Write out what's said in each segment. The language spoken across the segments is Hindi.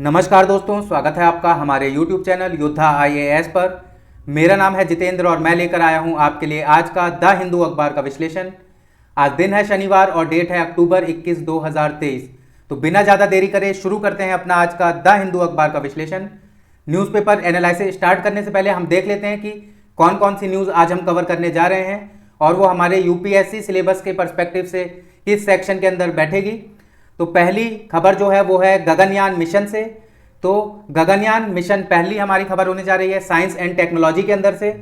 नमस्कार दोस्तों, स्वागत है आपका हमारे YouTube चैनल योद्धा IAS पर। मेरा नाम है जितेंद्र और मैं लेकर आया हूं आपके लिए आज का द हिंदू अखबार का विश्लेषण। आज दिन है शनिवार और डेट है अक्टूबर 21, 2023। तो बिना ज़्यादा देरी करे शुरू करते हैं अपना आज का द हिंदू अखबार का विश्लेषण। न्यूज़पेपर एनालिसिस स्टार्ट करने से पहले हम देख लेते हैं कि कौन कौन सी न्यूज़ आज हम कवर करने जा रहे हैं और वो हमारे UPSC सिलेबस के पर्सपेक्टिव से किस सेक्शन के अंदर बैठेगी। तो पहली खबर जो है वो है गगनयान मिशन से। तो गगनयान मिशन पहली हमारी खबर होने जा रही है साइंस एंड टेक्नोलॉजी के अंदर से।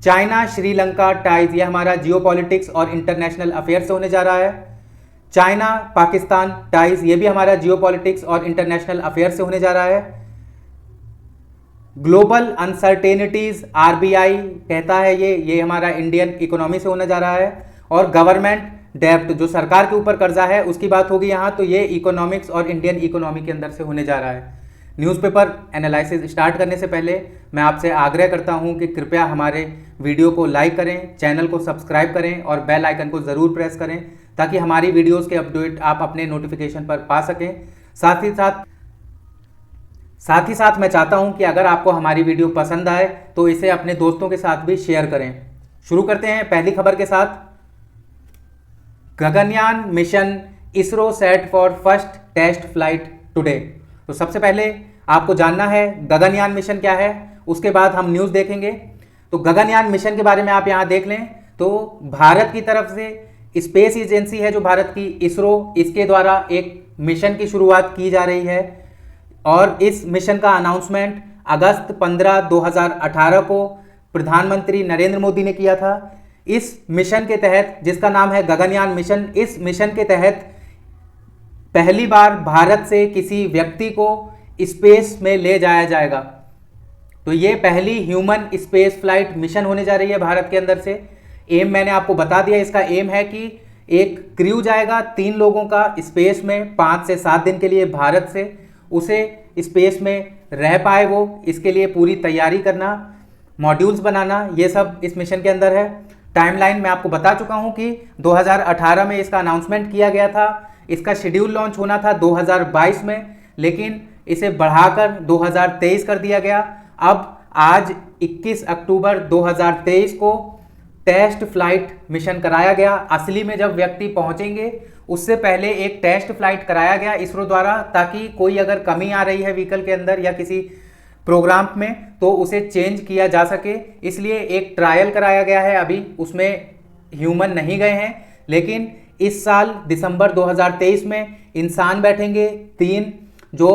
चाइना श्रीलंका टाइज, ये हमारा जियोपॉलिटिक्स और इंटरनेशनल अफेयर से होने जा रहा है। चाइना पाकिस्तान टाइज, ये भी हमारा जियोपॉलिटिक्स और इंटरनेशनल अफेयर से होने जा रहा है। ग्लोबल अनसर्टेनिटीज RBI कहता है ये हमारा इंडियन इकोनॉमी से होने जा रहा है। और गवर्नमेंट डेब्ट, जो सरकार के ऊपर कर्जा है उसकी बात होगी यहाँ, तो ये इकोनॉमिक्स और इंडियन इकोनॉमी के अंदर से होने जा रहा है। न्यूज़पेपर एनालिसिस स्टार्ट करने से पहले मैं आपसे आग्रह करता हूँ कि कृपया हमारे वीडियो को लाइक करें, चैनल को सब्सक्राइब करें और बेल आइकन को ज़रूर प्रेस करें ताकि हमारी वीडियोज़ के अपडेट आप अपने नोटिफिकेशन पर पा सकें। साथ ही साथ मैं चाहता हूँ कि अगर आपको हमारी वीडियो पसंद आए तो इसे अपने दोस्तों के साथ भी शेयर करें। शुरू करते हैं पहली खबर के साथ। Gaganyaan mission, ISRO set for first test flight today. तो सबसे पहले आपको जानना है गगनयान मिशन क्या है, उसके बाद हम न्यूज़ देखेंगे। तो गगनयान मिशन के बारे में आप यहाँ देख लें तो भारत की तरफ से स्पेस एजेंसी है जो भारत की इसरो, इसके द्वारा एक मिशन की शुरुआत की जा रही है और इस मिशन का अनाउंसमेंट अगस्त 15, 2018 को प्रधानमंत्री नरेंद्र मोदी ने किया था। इस मिशन के तहत, जिसका नाम है गगनयान मिशन, इस मिशन के तहत पहली बार भारत से किसी व्यक्ति को स्पेस में ले जाया जाएगा। तो ये पहली ह्यूमन स्पेस फ्लाइट मिशन होने जा रही है भारत के अंदर से। एम मैंने आपको बता दिया, इसका एम है कि एक क्रू जाएगा 3 लोगों का स्पेस में 5 से 7 दिन के लिए भारत से, उसे स्पेस में रह पाए वो, इसके लिए पूरी तैयारी करना, मॉड्यूल्स बनाना, ये सब इस मिशन के अंदर है। टाइमलाइन मैं आपको बता चुका हूं कि 2018 में इसका अनाउंसमेंट किया गया था। इसका शेड्यूल लॉन्च होना था 2022 में, लेकिन इसे बढ़ाकर 2023 कर दिया गया। अब आज 21 अक्टूबर 2023 को टेस्ट फ्लाइट मिशन कराया गया। असली में जब व्यक्ति पहुंचेंगे उससे पहले एक टेस्ट फ्लाइट कराया गया इसरो द्वारा, ताकि कोई अगर कमी आ रही है व्हीकल के अंदर या किसी प्रोग्राम में तो उसे चेंज किया जा सके, इसलिए एक ट्रायल कराया गया है। अभी उसमें ह्यूमन नहीं गए हैं, लेकिन इस साल दिसंबर 2023 में इंसान बैठेंगे 3 जो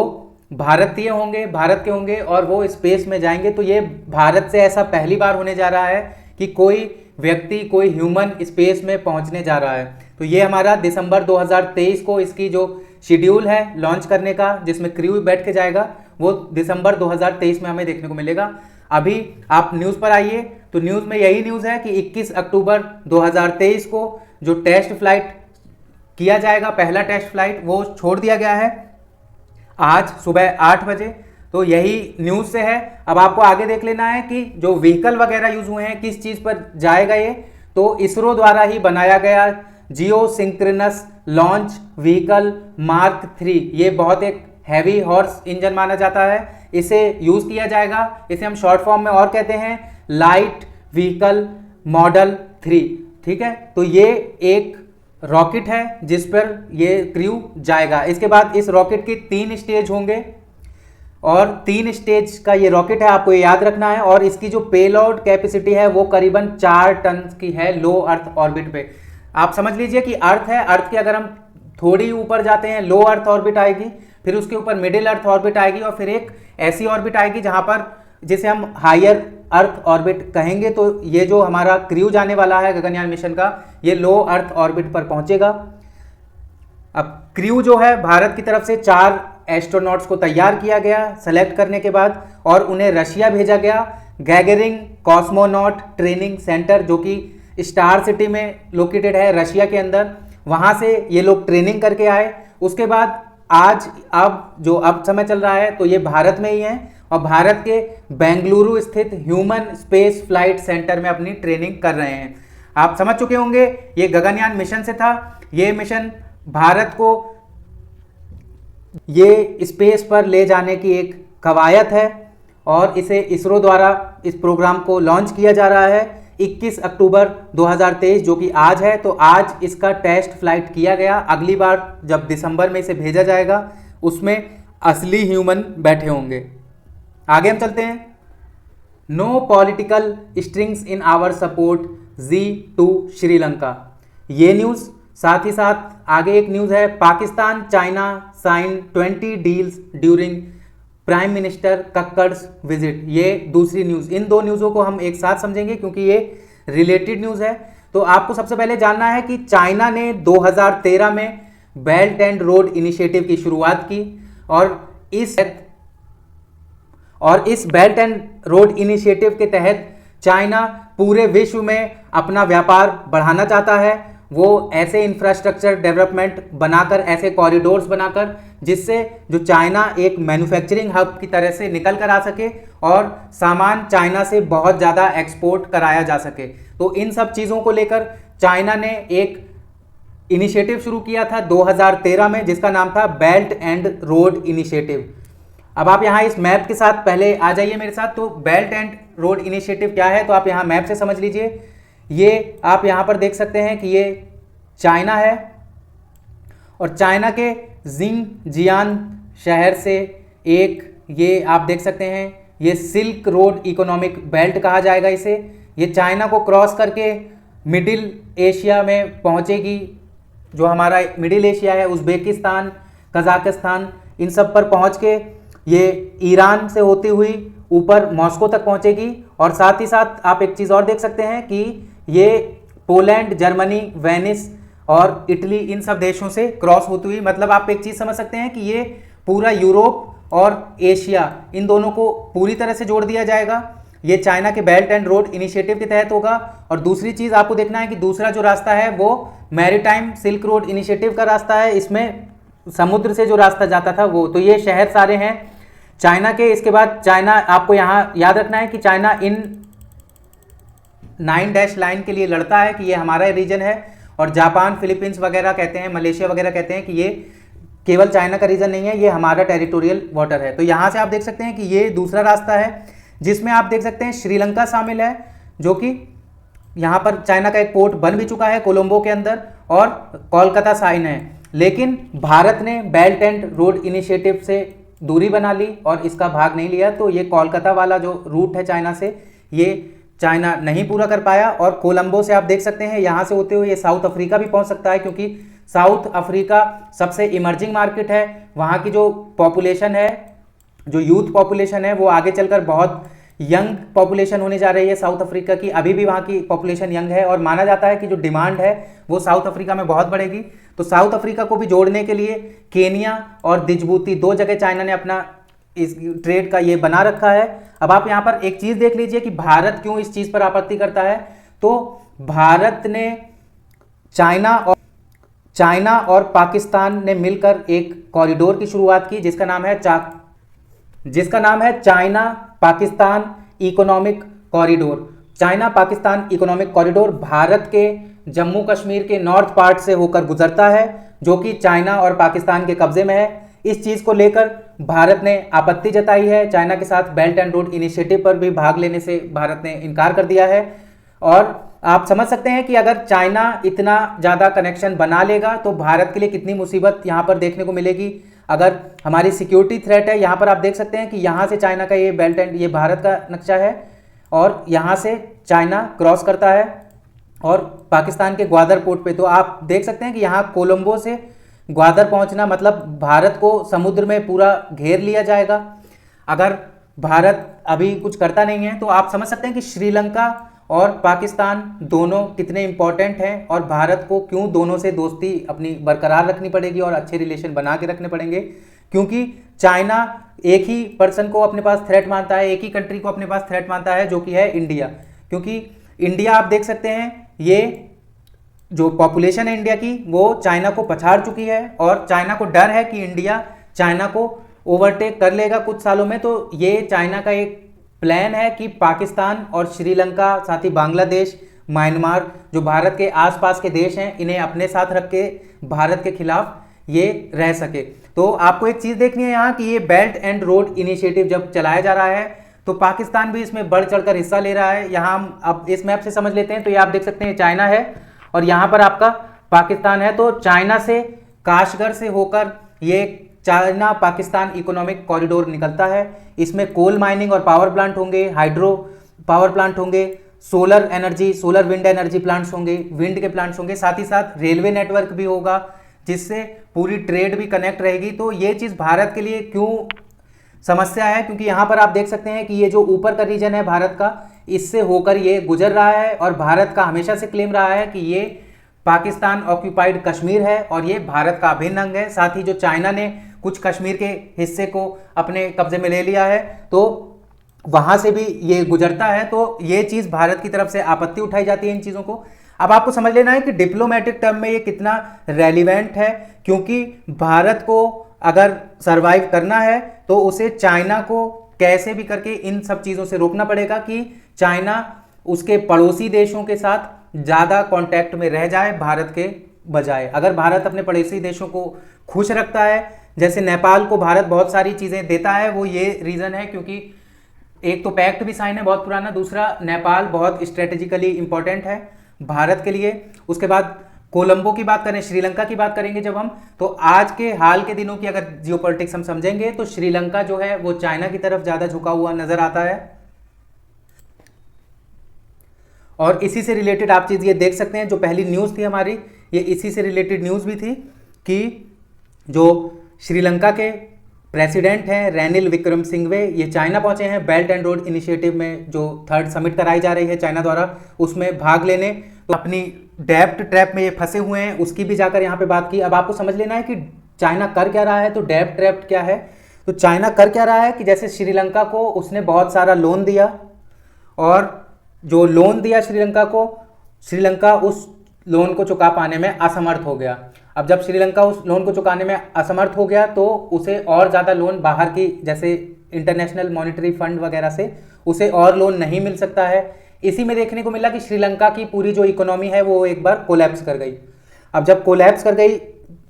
भारतीय होंगे, भारत के होंगे और वो स्पेस में जाएंगे। तो ये भारत से ऐसा पहली बार होने जा रहा है कि कोई व्यक्ति, कोई ह्यूमन स्पेस में पहुंचने जा रहा है। तो ये हमारा दिसंबर 2023 को इसकी जो शेड्यूल है लॉन्च करने का, जिसमें क्रू बैठ के जाएगा, वो दिसंबर 2023 में हमें देखने को मिलेगा। अभी आप न्यूज़ पर आइए तो न्यूज़ में यही न्यूज़ है कि 21 अक्टूबर 2023 को जो टेस्ट फ्लाइट किया जाएगा, पहला टेस्ट फ्लाइट, वो छोड़ दिया गया है आज सुबह 8 बजे। तो यही न्यूज़ से है। अब आपको आगे देख लेना है कि जो व्हीकल वगैरह यूज हुए हैं किस चीज़ पर जाएगा ये, तो इसरो द्वारा ही बनाया गया जियो सिंक्रोनस लॉन्च व्हीकल मार्क 3, ये बहुत एक हैवी हॉर्स इंजन माना जाता है, इसे यूज किया जाएगा। इसे हम शॉर्ट फॉर्म में और कहते हैं लाइट व्हीकल मॉडल 3, ठीक है। तो ये एक रॉकेट है जिस पर ये क्रू जाएगा। इसके बाद इस रॉकेट के 3 स्टेज होंगे और 3 स्टेज का ये रॉकेट है, आपको ये याद रखना है। और इसकी जो पेलोड कैपेसिटी है वो करीबन 4 टन की है लो अर्थ ऑर्बिट पे। आप समझ लीजिए कि अर्थ है, अर्थ के अगर हम थोड़ी ऊपर जाते हैं लो अर्थ ऑर्बिट आएगी, फिर उसके ऊपर मिडिल अर्थ ऑर्बिट आएगी और फिर एक ऐसी ऑर्बिट आएगी जहां पर जिसे हम हायर अर्थ ऑर्बिट कहेंगे। तो ये जो हमारा क्रू जाने वाला है गगनयान मिशन का, ये लो अर्थ ऑर्बिट पर पहुंचेगा। अब क्रू जो है भारत की तरफ से 4 एस्ट्रोनॉट्स को तैयार किया गया सेलेक्ट करने के बाद और उन्हें रशिया भेजा गया गैगरिन कॉस्मोनॉट ट्रेनिंग सेंटर, जो कि स्टार सिटी में लोकेटेड है रशिया के अंदर। वहां से ये लोग ट्रेनिंग करके आए। उसके बाद आज अब समय चल रहा है तो ये भारत में ही है और भारत के बेंगलुरु स्थित ह्यूमन स्पेस फ्लाइट सेंटर में अपनी ट्रेनिंग कर रहे हैं। आप समझ चुके होंगे ये गगनयान मिशन से था। ये मिशन भारत को ये स्पेस पर ले जाने की एक कवायद है और इसे इसरो द्वारा इस प्रोग्राम को लॉन्च किया जा रहा है 21 अक्टूबर 2023 जो कि आज है। तो आज इसका टेस्ट फ्लाइट किया गया। अगली बार जब दिसंबर में इसे भेजा जाएगा उसमें असली ह्यूमन बैठे होंगे। आगे हम चलते हैं। No political strings in our support जी टू श्रीलंका, ये न्यूज़। साथ ही साथ आगे एक न्यूज़ है, Pakistan China sign 20 deals during prime minister Kakar's visit, ये दूसरी न्यूज़। इन दो न्यूज़ों को हम एक साथ समझेंगे क्योंकि ये रिलेटेड न्यूज़ है। तो आपको सबसे पहले जानना है कि चाइना ने 2013 में बेल्ट एंड रोड इनिशिएटिव की शुरुआत की और इस बेल्ट एंड रोड इनिशिएटिव के तहत चाइना पूरे विश्व में अपना व्यापार बढ़ाना चाहता है। वो ऐसे इंफ्रास्ट्रक्चर डेवलपमेंट बनाकर, ऐसे कॉरिडोर्स बनाकर जिससे जो चाइना एक मैन्युफैक्चरिंग हब की तरह से निकल कर आ सके और सामान चाइना से बहुत ज़्यादा एक्सपोर्ट कराया जा सके। तो इन सब चीज़ों को लेकर चाइना ने एक इनिशिएटिव शुरू किया था 2013 में जिसका नाम था बेल्ट एंड रोड इनिशिएटिव। अब आप यहाँ इस मैप के साथ पहले आ जाइए मेरे साथ। तो बेल्ट एंड रोड इनिशिएटिव क्या है, तो आप यहाँ मैप से समझ लीजिए। ये आप यहाँ पर देख सकते हैं कि ये चाइना है और चाइना के जिंगजियान शहर से एक, ये आप देख सकते हैं, ये सिल्क रोड इकोनॉमिक बेल्ट कहा जाएगा इसे। ये चाइना को क्रॉस करके मिडिल एशिया में पहुँचेगी। जो हमारा मिडिल एशिया है, उज़्बेकिस्तान, कजाकिस्तान, इन सब पर पहुँच के ये ईरान से होती हुई ऊपर मॉस्को तक पहुँचेगी। और साथ ही साथ आप एक चीज़ और देख सकते हैं कि ये पोलैंड, जर्मनी, वेनिस और इटली, इन सब देशों से क्रॉस होती हुई, मतलब आप एक चीज़ समझ सकते हैं कि ये पूरा यूरोप और एशिया, इन दोनों को पूरी तरह से जोड़ दिया जाएगा। ये चाइना के बेल्ट एंड रोड इनिशिएटिव के तहत होगा। और दूसरी चीज़ आपको देखना है कि दूसरा जो रास्ता है वो मैरीटाइम सिल्क रोड इनिशिएटिव का रास्ता है। इसमें समुद्र से जो रास्ता जाता था वो, तो ये शहर सारे हैं चाइना के। इसके बाद चाइना, आपको यहाँ याद रखना है कि चाइना इन 9 डैश लाइन के लिए लड़ता है कि ये हमारा रीजन है। और जापान, फिलीपींस वगैरह कहते हैं, मलेशिया वगैरह कहते हैं कि ये केवल चाइना का रीजन नहीं है, ये हमारा टेरिटोरियल वाटर है। तो यहाँ से आप देख सकते हैं कि ये दूसरा रास्ता है जिसमें आप देख सकते हैं श्रीलंका शामिल है, जो कि यहाँ पर चाइना का एक पोर्ट बन भी चुका है कोलंबो के अंदर, और कोलकाता साइन है। लेकिन भारत ने बेल्ट एंड रोड इनिशिएटिव से दूरी बना ली और इसका भाग नहीं लिया। तो ये कोलकाता वाला जो रूट है चाइना से, ये चाइना नहीं पूरा कर पाया। और कोलंबो से आप देख सकते हैं यहाँ से होते हुए ये साउथ अफ्रीका भी पहुँच सकता है, क्योंकि साउथ अफ्रीका सबसे इमर्जिंग मार्केट है। वहाँ की जो पॉपुलेशन है, जो यूथ पॉपुलेशन है, वो आगे चलकर बहुत यंग पॉपुलेशन होने जा रही है साउथ अफ्रीका की। अभी भी वहाँ की पॉपुलेशन यंग है और माना जाता है कि जो डिमांड है वो साउथ अफ्रीका में बहुत बढ़ेगी। तो साउथ अफ्रीका को भी जोड़ने के लिए केनिया और जिबूती, 2 जगह चाइना ने अपना इस ट्रेड का ये बना रखा है। अब आप यहाँ पर एक चीज़ देख लीजिए कि भारत क्यों इस चीज़ पर आपत्ति करता है। तो भारत ने चाइना और पाकिस्तान ने मिलकर एक कॉरिडोर की शुरुआत की जिसका नाम है China Pakistan economic corridor. China Pakistan economic corridor Bharat के जम्मू कश्मीर के नॉर्थ पार्ट से होकर गुजरता है, जो कि चाइना और पाकिस्तान के कब्जे में है। इस चीज़ को लेकर भारत ने आपत्ति जताई है। चाइना के साथ बेल्ट एंड रोड इनिशिएटिव पर भी भाग लेने से भारत ने इनकार कर दिया है। और आप समझ सकते हैं कि अगर चाइना इतना ज़्यादा कनेक्शन बना लेगा तो भारत के लिए कितनी मुसीबत यहाँ पर देखने को मिलेगी। अगर हमारी सिक्योरिटी थ्रेट है, यहाँ पर आप देख सकते हैं कि यहाँ से चाइना का ये बेल्ट एंड, ये भारत का नक्शा है और यहाँ से चाइना क्रॉस करता है और पाकिस्तान के ग्वादर पोर्ट पे। तो आप देख सकते हैं कि यहाँ कोलंबो से ग्वादर पहुँचना मतलब भारत को समुद्र में पूरा घेर लिया जाएगा। अगर भारत अभी कुछ करता नहीं है तो आप समझ सकते हैं कि श्रीलंका और पाकिस्तान दोनों कितने इंपॉर्टेंट हैं और भारत को क्यों दोनों से दोस्ती अपनी बरकरार रखनी पड़ेगी और अच्छे रिलेशन बना के रखने पड़ेंगे। क्योंकि चाइना एक ही पर्सन को अपने पास थ्रेट मानता है, एक ही कंट्री को अपने पास थ्रेट मानता है, जो कि है इंडिया। क्योंकि इंडिया आप देख सकते हैं, ये जो पॉपुलेशन है इंडिया की वो चाइना को पछाड़ चुकी है और चाइना को डर है कि इंडिया चाइना को ओवरटेक कर लेगा कुछ सालों में। तो ये चाइना का एक प्लान है कि पाकिस्तान और श्रीलंका, साथ ही बांग्लादेश, म्यांमार, जो भारत के आसपास के देश हैं, इन्हें अपने साथ रख के भारत के खिलाफ ये रह सके। तो आपको एक चीज़ देखनी है यहाँ कि ये बेल्ट एंड रोड इनिशिएटिव जब चलाया जा रहा है तो पाकिस्तान भी इसमें बढ़ चढ़कर हिस्सा ले रहा है। यहाँ हम अब इस मैप से समझ लेते हैं, तो ये आप देख सकते हैं चाइना है और यहाँ पर आपका पाकिस्तान है। तो चाइना से काशगर से होकर ये चाइना पाकिस्तान इकोनॉमिक कॉरिडोर निकलता है। इसमें कोल माइनिंग और पावर प्लांट होंगे, हाइड्रो पावर प्लांट होंगे, solar energy, solar wind energy plants होंगे, विंड के प्लांट्स होंगे, साथ ही साथ रेलवे नेटवर्क भी होगा जिससे पूरी ट्रेड भी कनेक्ट रहेगी। तो ये चीज़ भारत के लिए क्यों समस्या है, क्योंकि यहाँ पर आप देख सकते हैं कि ये जो ऊपर का रीजन है भारत का, इससे होकर ये गुजर रहा है और भारत का हमेशा से क्लेम रहा है कि ये पाकिस्तान ऑक्यूपाइड कश्मीर है और ये भारत का अभिन्न अंग है। साथ ही जो चाइना ने कुछ कश्मीर के हिस्से को अपने कब्जे में ले लिया है तो वहां से भी ये गुजरता है। तो ये चीज़ भारत की तरफ से आपत्ति उठाई जाती है इन चीज़ों को। अब आपको समझ लेना है कि डिप्लोमेटिक टर्म में ये कितना रेलिवेंट है, क्योंकि भारत को अगर सरवाइव करना है तो उसे चाइना को कैसे भी करके इन सब चीज़ों से रोकना पड़ेगा कि चाइना उसके पड़ोसी देशों के साथ ज़्यादा कांटेक्ट में रह जाए भारत के बजाय। अगर भारत अपने पड़ोसी देशों को खुश रखता है, जैसे नेपाल को भारत बहुत सारी चीज़ें देता है, वो ये रीज़न है क्योंकि एक तो पैक्ट भी साइन है बहुत पुराना, दूसरा नेपाल बहुत स्ट्रेटेजिकली इंपॉर्टेंट है भारत के लिए। उसके बाद कोलंबो की बात करें, श्रीलंका की बात करेंगे जब हम, तो आज के हाल के दिनों की अगर जियोपॉलिटिक्स हम समझेंगे तो श्रीलंका जो है वो चाइना की तरफ ज़्यादा झुका हुआ नजर आता है। और इसी से रिलेटेड आप चीज़ ये देख सकते हैं, जो पहली न्यूज़ थी हमारी, ये इसी से रिलेटेड न्यूज़ भी थी कि जो श्रीलंका के प्रेसिडेंट हैं रेनिल विक्रमसिंघे, ये चाइना पहुंचे हैं बेल्ट एंड रोड इनिशिएटिव में जो 3rd समिट कराई जा रही है चाइना द्वारा, उसमें भाग लेने। तो अपनी डेब्ट ट्रैप में ये फंसे हुए हैं, उसकी भी जाकर यहाँ पे बात की। अब आपको समझ लेना है कि चाइना कर क्या रहा है। तो डेब्ट ट्रैप क्या है, तो चाइना कर क्या रहा है कि जैसे श्रीलंका को उसने बहुत सारा लोन दिया और जो लोन दिया श्रीलंका को, श्रीलंका उस लोन को चुका पाने में असमर्थ हो गया। अब जब श्रीलंका उस लोन को चुकाने में असमर्थ हो गया तो उसे और ज़्यादा लोन बाहर की जैसे इंटरनेशनल मॉनेटरी फंड वगैरह से उसे और लोन नहीं मिल सकता है। इसी में देखने को मिला कि श्रीलंका की पूरी जो इकोनॉमी है वो एक बार कोलैप्स कर गई। अब जब कोलैप्स कर गई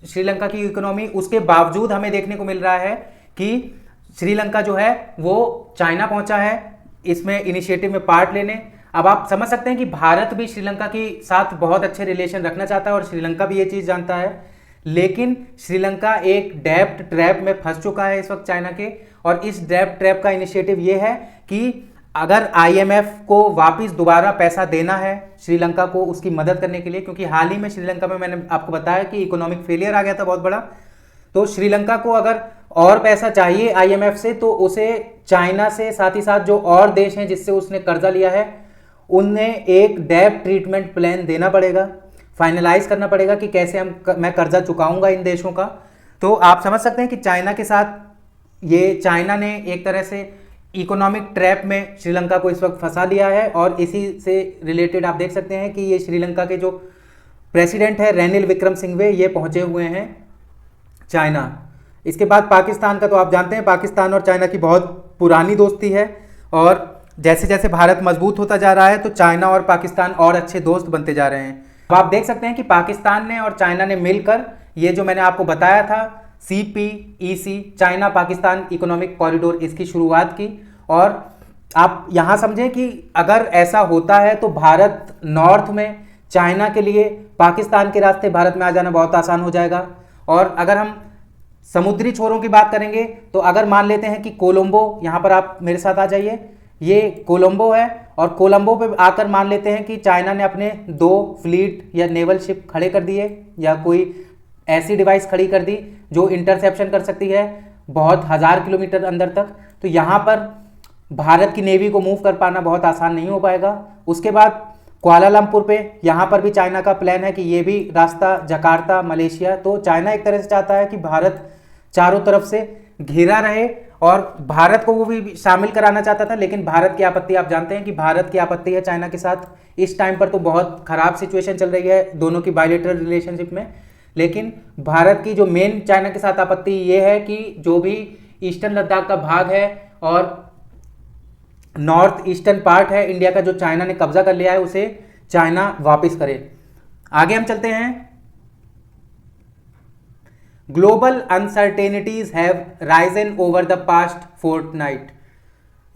श्रीलंका की इकोनॉमी, उसके बावजूद हमें देखने को मिल रहा है कि श्रीलंका जो है वो चाइना पहुंचा है इसमें इनिशिएटिव में पार्ट लेने। अब आप समझ सकते हैं कि भारत भी श्रीलंका के साथ बहुत अच्छे रिलेशन रखना चाहता है और श्रीलंका भी ये चीज़ जानता है, लेकिन श्रीलंका एक डेब्ट ट्रैप में फंस चुका है इस वक्त चाइना के। और इस डेब्ट ट्रैप का इनिशिएटिव ये है कि अगर IMF को वापस दोबारा पैसा देना है श्रीलंका को उसकी मदद करने के लिए, क्योंकि हाल ही में श्रीलंका में मैंने आपको बताया कि इकोनॉमिक फेलियर आ गया था बहुत बड़ा, तो श्रीलंका को अगर और पैसा चाहिए IMF से तो उसे चाइना से, साथ ही साथ जो और देश हैं जिससे उसने कर्जा लिया है, उन्हें एक डेब्ट ट्रीटमेंट प्लान देना पड़ेगा, फाइनलाइज करना पड़ेगा कि कैसे मैं कर्जा चुकाऊंगा इन देशों का। तो आप समझ सकते हैं कि चाइना के साथ ये चाइना ने एक तरह से इकोनॉमिक ट्रैप में श्रीलंका को इस वक्त फंसा लिया है। और इसी से रिलेटेड आप देख सकते हैं कि ये श्रीलंका के जो प्रेसिडेंट है रेनिल विक्रमसिंघे, ये पहुंचे हुए हैं चाइना। इसके बाद पाकिस्तान का तो आप जानते हैं, पाकिस्तान और चाइना की बहुत पुरानी दोस्ती है और जैसे जैसे भारत मजबूत होता जा रहा है तो चाइना और पाकिस्तान और अच्छे दोस्त बनते जा रहे हैं। अब आप देख सकते हैं कि पाकिस्तान ने और चाइना ने मिलकर ये जो मैंने आपको बताया था CPEC, China Pakistan economic corridor, इसकी शुरुआत की। और आप यहाँ समझें कि अगर ऐसा होता है तो भारत नॉर्थ में चाइना के लिए पाकिस्तान के रास्ते भारत में आ जाना बहुत आसान हो जाएगा। और अगर हम समुद्री छोरों की बात करेंगे तो अगर मान लेते हैं कि कोलंबो, यहाँ पर आप मेरे साथ आ जाइए, ये कोलंबो है और कोलंबो पे आकर मान लेते हैं कि चाइना ने अपने 2 फ्लीट या नेवल शिप खड़े कर दिए या कोई ऐसी डिवाइस खड़ी कर दी जो इंटरसेप्शन कर सकती है बहुत 1000 किलोमीटर अंदर तक। तो यहाँ पर भारत की नेवी को मूव कर पाना बहुत आसान नहीं हो पाएगा। उसके बाद कुआलालंपुर पे, यहाँ पर भी चाइना का प्लान है कि ये भी रास्ता जकार्ता, मलेशिया। तो चाइना एक तरह से चाहता है कि भारत चारों तरफ से घिरा रहे और भारत को वो भी शामिल कराना चाहता था, लेकिन भारत की आपत्ति, आप जानते हैं कि भारत की आपत्ति है चाइना के साथ। इस टाइम पर तो बहुत खराब सिचुएशन चल रही है दोनों की बायलैटरल रिलेशनशिप में, लेकिन भारत की जो मेन चाइना के साथ आपत्ति ये है कि जो भी ईस्टर्न लद्दाख का भाग है और नॉर्थ ईस्टर्न पार्ट है इंडिया का जो चाइना ने कब्जा कर लिया है, उसे चाइना वापस करे। आगे हम चलते हैं। Global uncertainties have risen over the past fortnight.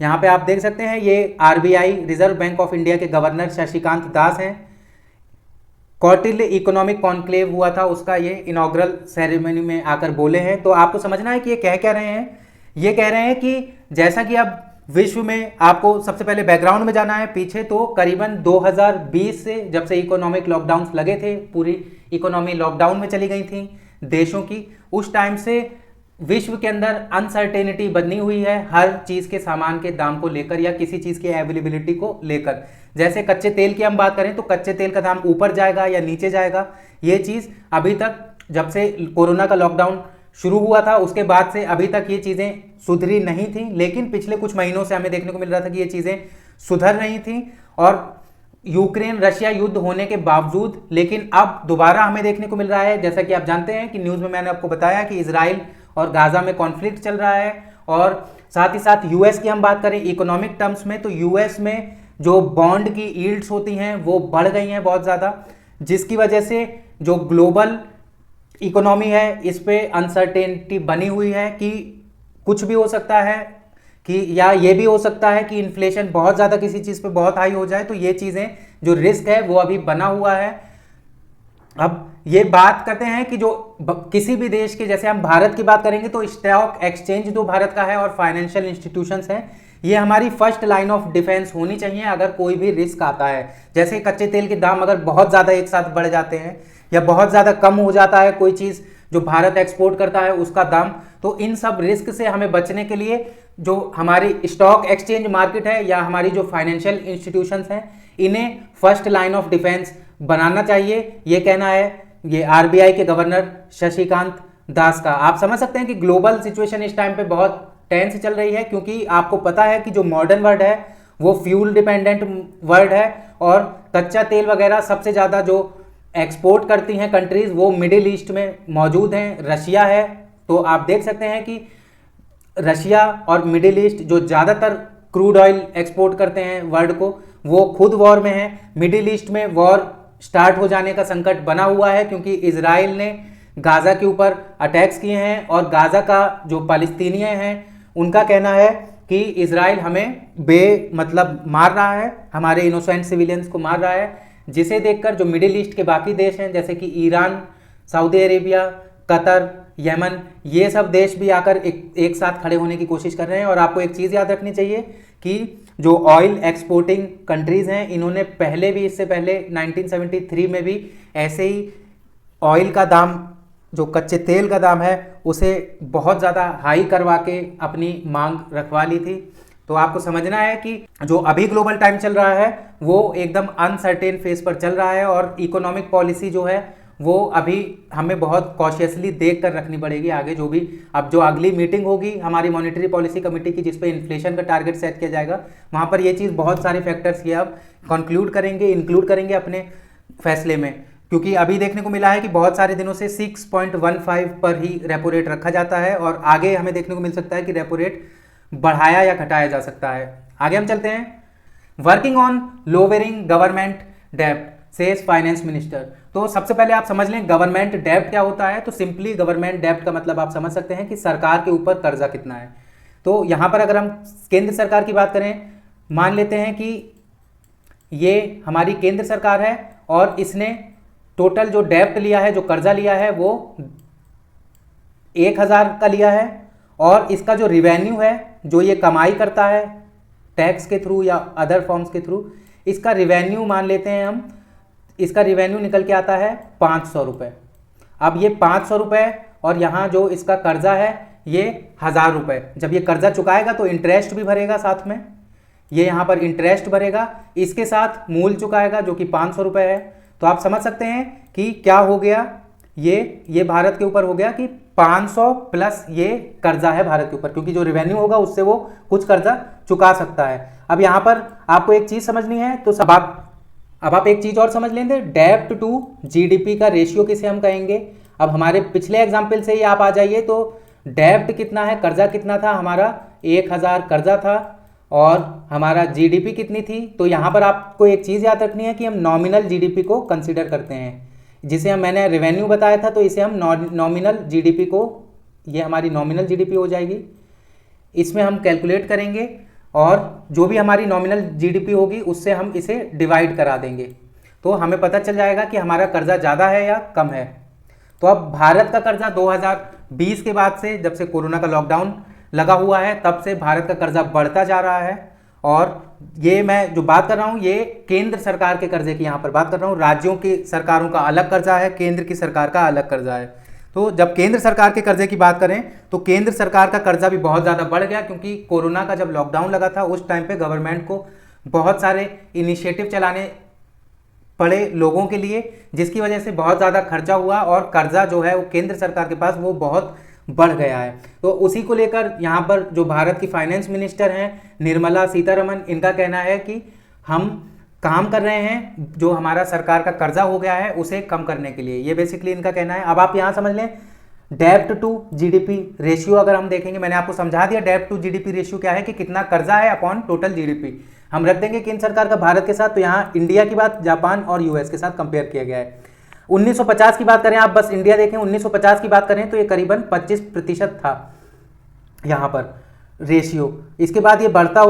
यहाँ पे आप देख सकते हैं ये RBI reserve bank of India के गवर्नर शशिकांत दास हैं। कौटिल्य इकोनॉमिक कॉन्क्लेव हुआ था, उसका ये इनॉग्रल सेरेमनी में आकर बोले हैं। तो आपको समझना है कि ये कह क्या रहे हैं। ये कह रहे हैं कि जैसा कि अब विश्व में, आपको सबसे पहले बैकग्राउंड में जाना है पीछे, तो करीबन 2020 से जब से इकोनॉमिक लॉकडाउन लगे थे, पूरी इकोनॉमी लॉकडाउन में चली गई थी देशों की, उस टाइम से विश्व के अंदर अनसर्टेनिटी बनी हुई है हर चीज़ के सामान के दाम को लेकर या किसी चीज़ की अवेलेबिलिटी को लेकर। जैसे कच्चे तेल की हम बात करें तो कच्चे तेल का दाम ऊपर जाएगा या नीचे जाएगा, ये चीज़ अभी तक, जब से कोरोना का लॉकडाउन शुरू हुआ था उसके बाद से अभी तक ये चीज़ें सुधरी नहीं थी। लेकिन पिछले कुछ महीनों से हमें देखने को मिल रहा था कि ये चीज़ें सुधर रही थी, और यूक्रेन रशिया युद्ध होने के बावजूद, लेकिन अब दोबारा हमें देखने को मिल रहा है, जैसा कि आप जानते हैं कि न्यूज़ में मैंने आपको बताया कि इजराइल और गाजा में कॉन्फ्लिक्ट चल रहा है। और साथ ही साथ यूएस की हम बात करें इकोनॉमिक टर्म्स में, तो यूएस में जो बॉन्ड की यील्ड्स होती हैं वो बढ़ गई हैं बहुत ज़्यादा, जिसकी वजह से जो ग्लोबल इकोनॉमी है इस पे अनसर्टेनिटी बनी हुई है कि कुछ भी हो सकता है, कि या ये भी हो सकता है कि इन्फ्लेशन बहुत ज़्यादा किसी चीज़ पे बहुत हाई हो जाए। तो ये चीज़ें जो रिस्क है वो अभी बना हुआ है। अब ये बात करते हैं कि जो किसी भी देश के, जैसे हम भारत की बात करेंगे तो स्टॉक एक्सचेंज जो भारत का है और फाइनेंशियल इंस्टीट्यूशंस हैं, ये हमारी फर्स्ट लाइन ऑफ डिफेंस होनी चाहिए अगर कोई भी रिस्क आता है। जैसे कच्चे तेल के दाम अगर बहुत ज़्यादा एक साथ बढ़ जाते हैं या बहुत ज़्यादा कम हो जाता है कोई चीज़ जो भारत एक्सपोर्ट करता है उसका दाम, तो इन सब रिस्क से हमें बचने के लिए जो हमारी स्टॉक एक्सचेंज मार्केट है या हमारी जो फाइनेंशियल इंस्टीट्यूशंस हैं, इन्हें फर्स्ट लाइन ऑफ डिफेंस बनाना चाहिए। ये कहना है ये आरबीआई के गवर्नर शशिकांत दास का। आप समझ सकते हैं कि ग्लोबल सिचुएशन इस टाइम पे बहुत टेंस चल रही है, क्योंकि आपको पता है कि जो मॉडर्न वर्ल्ड है वो फ्यूल डिपेंडेंट वर्ल्ड है, और कच्चा तेल वगैरह सबसे ज़्यादा जो एक्सपोर्ट करती हैं कंट्रीज़ वो मिडिल ईस्ट में मौजूद हैं, रशिया है। तो आप देख सकते हैं कि रशिया और मिडिल ईस्ट जो ज़्यादातर क्रूड ऑयल एक्सपोर्ट करते हैं वर्ल्ड को, वो खुद वॉर में है। मिडिल ईस्ट में वॉर स्टार्ट हो जाने का संकट बना हुआ है, क्योंकि इजराइल ने गाज़ा के ऊपर अटैक्स किए हैं, और गाज़ा का जो फ़लस्तीनी हैं उनका कहना है कि इजराइल हमें मतलब मार रहा है, हमारे इनोसेंट सिविलियंस को मार रहा है, जिसे देखकर जो मिडिल ईस्ट के बाकी देश हैं जैसे कि Iran, Saudi Arabia, Qatar, Yemen, ये सब देश भी आकर एक साथ खड़े होने की कोशिश कर रहे हैं। और आपको एक चीज़ याद रखनी चाहिए कि जो ऑयल एक्सपोर्टिंग कंट्रीज़ हैं, इन्होंने पहले भी, इससे पहले 1973 में भी ऐसे ही ऑयल का दाम, जो कच्चे तेल का दाम है, उसे बहुत ज़्यादा हाई करवा के अपनी मांग रखवा ली थी। तो आपको समझना है कि जो अभी ग्लोबल टाइम चल रहा है वो एकदम अनसर्टेन फेज पर चल रहा है, और इकोनॉमिक पॉलिसी जो है वो अभी हमें बहुत कॉशियसली देख कर रखनी पड़ेगी आगे। जो भी अब जो अगली मीटिंग होगी हमारी मॉनेटरी पॉलिसी कमेटी की, जिस पे इन्फ्लेशन का टारगेट सेट किया जाएगा, वहाँ पर ये चीज़ बहुत सारे फैक्टर्स ये अब कंक्लूड करेंगे, इंक्लूड करेंगे अपने फैसले में। क्योंकि अभी देखने को मिला है कि बहुत सारे दिनों से 6.15 पर ही रेपो रेट रखा जाता है, और आगे हमें देखने को मिल सकता है कि रेपो रेट बढ़ाया या घटाया जा सकता है। आगे हम चलते हैं। वर्किंग ऑन लोअरिंग गवर्नमेंट डेब्ट सेज फाइनेंस मिनिस्टर। तो सबसे पहले आप समझ लें गवर्नमेंट डेब्ट क्या होता है। तो सिंपली गवर्नमेंट डेब्ट का मतलब आप समझ सकते हैं कि सरकार के ऊपर कर्जा कितना है। तो यहाँ पर अगर हम केंद्र सरकार की बात करें, मान लेते हैं कि ये हमारी केंद्र सरकार है और इसने टोटल जो डेब्ट लिया है, जो कर्जा लिया है, वो 1000 का लिया है, और इसका जो रिवेन्यू है, जो ये कमाई करता है टैक्स के थ्रू या अदर फॉर्म्स के थ्रू, इसका रिवेन्यू मान लेते हैं हम, इसका रिवेन्यू निकल के आता है 500 रुपये। अब ये 500 रुपये और यहाँ जो इसका कर्जा है ये 1000 रुपये। जब ये कर्जा चुकाएगा तो इंटरेस्ट भी भरेगा साथ में, ये यहाँ पर इंटरेस्ट भरेगा, इसके साथ मूल चुकाएगा जो कि 500 रुपये है। तो आप समझ सकते हैं कि क्या हो गया, ये भारत के ऊपर हो गया कि 500 प्लस ये कर्जा है भारत के ऊपर, क्योंकि जो रिवेन्यू होगा उससे वो कुछ कर्जा चुका सकता है। अब यहाँ पर आपको एक चीज़ समझनी है, तो अब आप एक चीज़ और समझ लेंगे, डेब्ट टू जीडीपी का रेशियो किसे हम कहेंगे। अब हमारे पिछले एग्जाम्पल से ही आप आ जाइए, तो डेब्ट कितना है, कर्जा कितना था हमारा, 1000 कर्जा था, और हमारा जीडीपी कितनी थी। तो यहाँ पर आपको एक चीज़ याद रखनी है कि हम नॉमिनल जीडीपी को कंसिडर करते हैं। जिसे हम मैंने रेवेन्यू बताया था, तो इसे हम नॉमिनल जीडीपी को, ये हमारी नॉमिनल जीडीपी हो जाएगी, इसमें हम कैलकुलेट करेंगे और जो भी हमारी नॉमिनल जीडीपी होगी उससे हम इसे डिवाइड करा देंगे, तो हमें पता चल जाएगा कि हमारा कर्जा ज़्यादा है या कम है। तो अब भारत का कर्जा 2020 के बाद से, जब से कोरोना का लॉकडाउन लगा हुआ है, तब से भारत का कर्जा बढ़ता जा रहा है। और ये मैं जो बात कर रहा हूँ ये केंद्र सरकार के कर्जे की यहाँ पर बात कर रहा हूँ। राज्यों की सरकारों का अलग कर्जा है, केंद्र की सरकार का अलग कर्जा है। तो जब केंद्र सरकार के कर्जे की बात करें तो केंद्र सरकार का कर्जा भी बहुत ज़्यादा बढ़ गया, क्योंकि कोरोना का जब लॉकडाउन लगा था उस टाइम पे गवर्नमेंट को बहुत सारे इनिशिएटिव चलाने पड़े लोगों के लिए, जिसकी वजह से बहुत ज़्यादा खर्चा हुआ और कर्जा जो है वो केंद्र सरकार के पास वो बहुत बढ़ गया है। तो उसी को लेकर यहाँ पर जो भारत की फाइनेंस मिनिस्टर हैं निर्मला सीतारमण, इनका कहना है कि हम काम कर रहे हैं जो हमारा सरकार का कर्जा हो गया है उसे कम करने के लिए, ये बेसिकली इनका कहना है। अब आप यहाँ समझ लें डेब्ट टू जीडीपी रेशियो अगर हम देखेंगे, मैंने आपको समझा दिया डेब्ट टू जीडीपी रेशियो क्या है कि कितना कर्जा है अपॉन टोटल जीडीपी। हम रख देंगे केंद्र सरकार का भारत के साथ, तो यहाँ इंडिया की बात जापान और यूएस के साथ कंपेयर किया गया है। 1950 की बात करें, आप बस इंडिया देखें, 1950 की बात करें तो ये करीबन 25% था यहाँ पर रेशियो। इसके बाद ये बढ़ता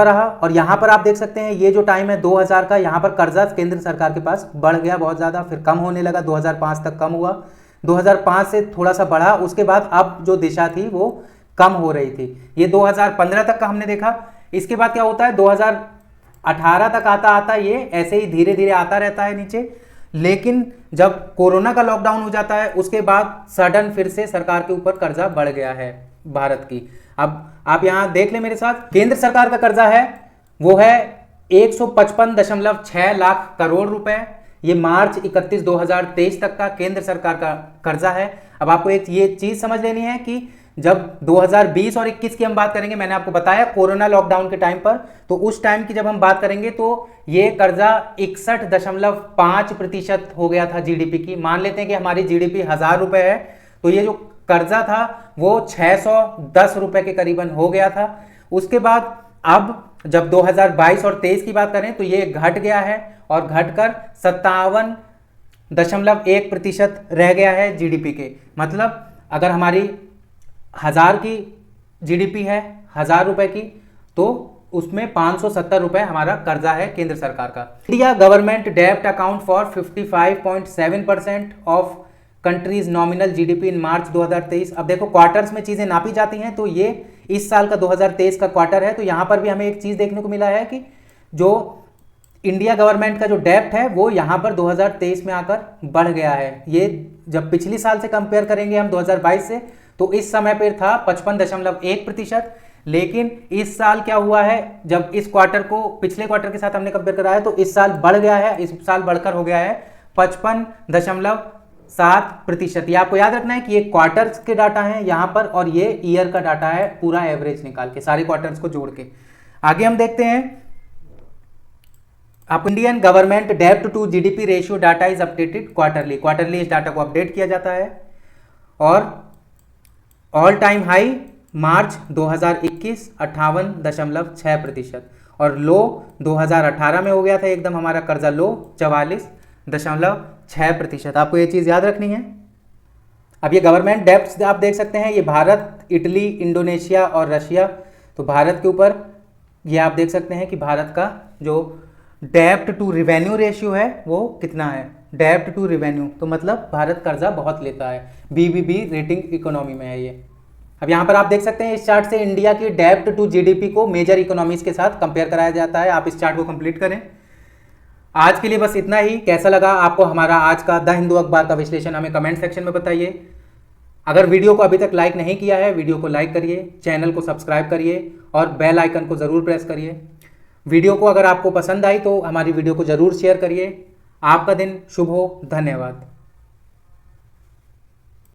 रहा और यहाँ पर आप देख सकते हैं ये जो टाइम है 2000 का, यहाँ पर कर्जा केंद्र सरकार के पास बढ़ गया बहुत ज़्यादा, फिर कम होने लगा, 2005 तक कम हुआ, 2005 से थोड़ा सा बढ़ा, उसके बाद अब जो दिशा थी वो कम हो रही थी। ये 2015 तक का हमने देखा। इसके बाद क्या होता है 2018 तक आता आता ये ऐसे ही धीरे धीरे आता रहता है नीचे, लेकिन जब कोरोना का लॉकडाउन हो जाता है उसके बाद सडन फिर से सरकार के ऊपर कर्जा बढ़ गया है भारत की। अब आप यहां देख लें मेरे साथ, केंद्र सरकार का कर्जा है वो है 155.6 लाख करोड़ रुपए। ये मार्च 31 2023 तक का केंद्र सरकार का कर्जा है। अब आपको एक ये चीज समझ लेनी है कि जब 2020 और 21 की हम बात करेंगे, मैंने आपको बताया कोरोना लॉकडाउन के टाइम पर, तो उस टाइम की जब हम बात करेंगे तो ये कर्जा 61.5% हो गया था जीडीपी की। मान लेते हैं कि हमारी जीडीपी 1000 रुपए है, तो ये जो कर्जा था वो 610 रुपए के करीबन हो गया था। उसके बाद अब जब 2022 और 23 की बात करें तो ये घट गया है और घटकर 57.1% रह गया है जीडीपी के। मतलब अगर हमारी 1000 की जीडीपी है 1000 रुपए की, तो उसमें 570 रुपए हमारा कर्जा है केंद्र सरकार का। इंडिया गवर्नमेंट डेब्ट account for 55.7% of country's nominal GDP in March 2023। अब देखो क्वार्टर्स में चीजें नापी जाती हैं, तो ये इस साल का 2023 का क्वार्टर है, तो यहां पर भी हमें एक चीज देखने को मिला है कि जो इंडिया गवर्नमेंट का जो डेब्ट है वो यहां पर 2023 में आकर बढ़ गया है। ये जब पिछली साल से कंपेयर करेंगे हम 2022 से, तो इस समय पर था 55.1%, लेकिन इस साल क्या हुआ है, जब इस क्वार्टर को पिछले क्वार्टर के साथ हमने कंपेयर करा है तो इस साल बढ़ गया है, इस साल बढ़कर हो गया है 55.7%। ये आपको याद रखना है कि ये क्वार्टर्स के डाटा हैं यहाँ पर और ये ईयर का डाटा है, पूरा एवरेज निकाल के सारे क्वार्टर्स को जोड़ के। आगे हम देखते हैं, आप इंडियन गवर्नमेंट डेब्ट to GDP ratio data is updated quarterly इस डाटा को अपडेट किया जाता है। और ऑल टाइम हाई मार्च 2021 58.6% और लो 2018 में हो गया था एकदम हमारा कर्जा लो 44.6%। आपको ये चीज़ याद रखनी है। अब ये गवर्नमेंट डेब्ट्स आप देख सकते हैं, ये भारत, इटली, इंडोनेशिया और रशिया। तो भारत के ऊपर ये आप देख सकते हैं कि भारत का जो डेब्ट टू रिवेन्यू रेशियो है वो कितना है, डेब्ट टू रिवेन्यू, तो मतलब भारत कर्जा बहुत लेता है, BBB रेटिंग इकोनॉमी में है ये। अब यहाँ पर आप देख सकते हैं इस चार्ट से इंडिया की डेब्ट टू जीडीपी को मेजर इकोनॉमीज के साथ कंपेयर कराया जाता है। आप इस चार्ट को कंप्लीट करें। आज के लिए बस इतना ही। कैसा लगा आपको हमारा आज का द हिंदू अखबार का विश्लेषण, हमें कमेंट सेक्शन में बताइए। अगर वीडियो को अभी तक लाइक नहीं किया है, वीडियो को लाइक करिए, चैनल को सब्सक्राइब करिए और बेल आइकन को ज़रूर प्रेस करिए। वीडियो को अगर आपको पसंद आई तो हमारी वीडियो को ज़रूर शेयर करिए। आपका दिन शुभ हो। धन्यवाद।